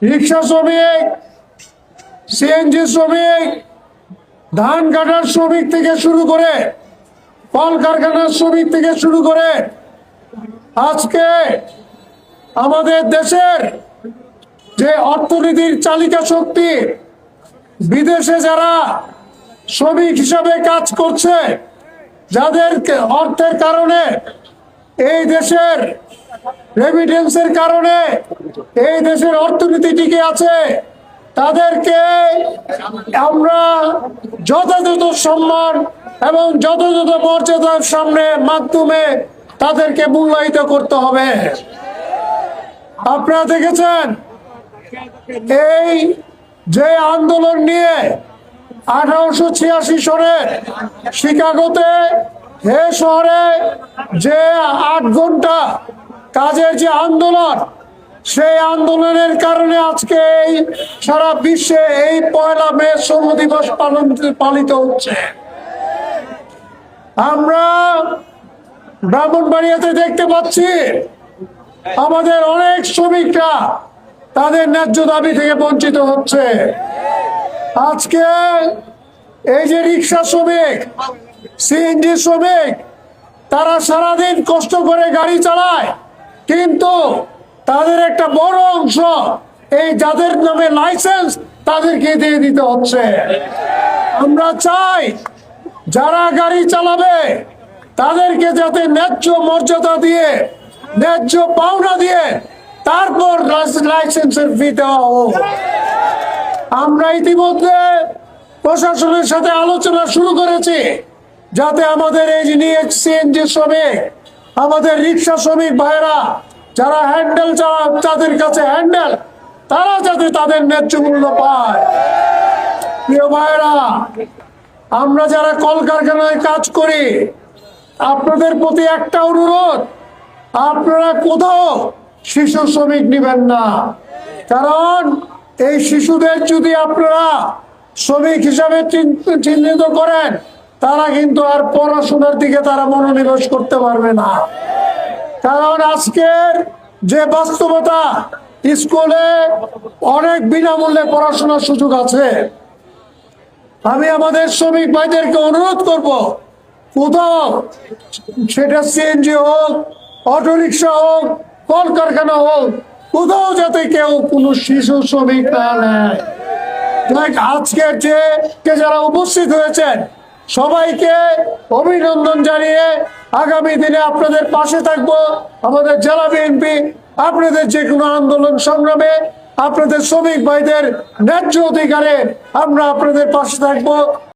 রিক্সা শ্রমিক, সিএনজি শ্রমিক, ধান কাটার শ্রমিক থেকে শুরু করে, কল কারখানার শ্রমিক থেকে শুরু করে আজকে আমাদের দেশের যে অর্থনীতির চালিকা শক্তি, বিদেশে যারা শ্রমিক হিসাবে কাজ করছে, যাদের অর্থের কারণে এই দেশের রেমিটেন্সের কারণে এই দেশের অর্থনীতি টিকে আছে, তাদেরকে আমরা যথাযথ সম্মান এবং যথাযথ মর্যাদার মাধ্যমে তাদেরকে মূল্যায়িত করতে হবে। আপনারা দেখেছেন এই যে আন্দোলন নিয়ে 1886 সনে শিকাগোতে শহরে যে 8 ঘন্টা কাজের যে আন্দোলন, সেই আন্দোলনের কারণে আজকে এই সারা বিশ্বে এই 1 মে শ্রম দিবস পালিত হচ্ছে। আমরা ব্রাহ্মণবাড়িয়াতে দেখতে পাচ্ছি আমাদের অনেক শ্রমিকরা তাদের ন্যায্য দাবি থেকে বঞ্চিত হচ্ছে। আজকে এই যে রিক্সা শ্রমিক, সিএনজি শ্রমিক, তারা সারাদিন কষ্ট করে গাড়ি চালায়, কিন্তু তাদের একটা বড় অংশ এই যাদের নামে লাইসেন্স তাদেরকে দিয়ে দিতে হচ্ছে। আমরা চাই যারা গাড়ি চালাবে তাদেরকে যাতে ন্যায্য মর্যাদা দিয়ে, ন্যায্য পাওনা দিয়ে তারপর লাইসেন্সের ফি দেওয়া হোক। আমরা ইতিমধ্যে প্রশাসনের সাথে আলোচনা শুরু করেছি যাতে আমাদের এই সিএনজি শ্রমিক, আমাদের রিক্সা শ্রমিক ভাইরা যারা হ্যান্ডেল তাদের কাছে হ্যান্ডেল, তারা যাতে তাদের ন্যায্য মূল্য পায়। প্রিয় ভাইরা, আমরা যারা কলকারখানায় কাজ করি, আপনাদের প্রতি একটা অনুরোধ, আপনারা কোথাও শিশু শ্রমিক নেবেন না। কারণ এই শিশুদের যদি আপনারা শ্রমিক হিসাবে চিহ্নিত করেন, তারা কিন্তু আর পড়াশোনার দিকে তারা মনোনিবেশ করতে পারবে না। কারণ আজকের যে বাস্তবতা, স্কুলে অনেক বিনামূল্যে পড়াশোনার সুযোগ আছে। আমি আমাদের শ্রমিক ভাইদেরকে অনুরোধ করব, কোথাও সেটা সিএনজি হোক, অটোরিকশা হোক, কলকারখানা হোক, কোথাও যাতে কেউ কোনো শিশু শ্রমিক না নেয়। আজকের যারা উপস্থিত হয়েছেন সবাইকে অভিনন্দন জানিয়ে আগামী দিনে আপনাদের পাশে থাকবো। আমাদের জেলা বিএনপি আপনাদের যে কোনো আন্দোলন সংগ্রামে, আপনাদের শ্রমিক ভাইদের ন্যায্য অধিকারে আমরা আপনাদের পাশে থাকবো।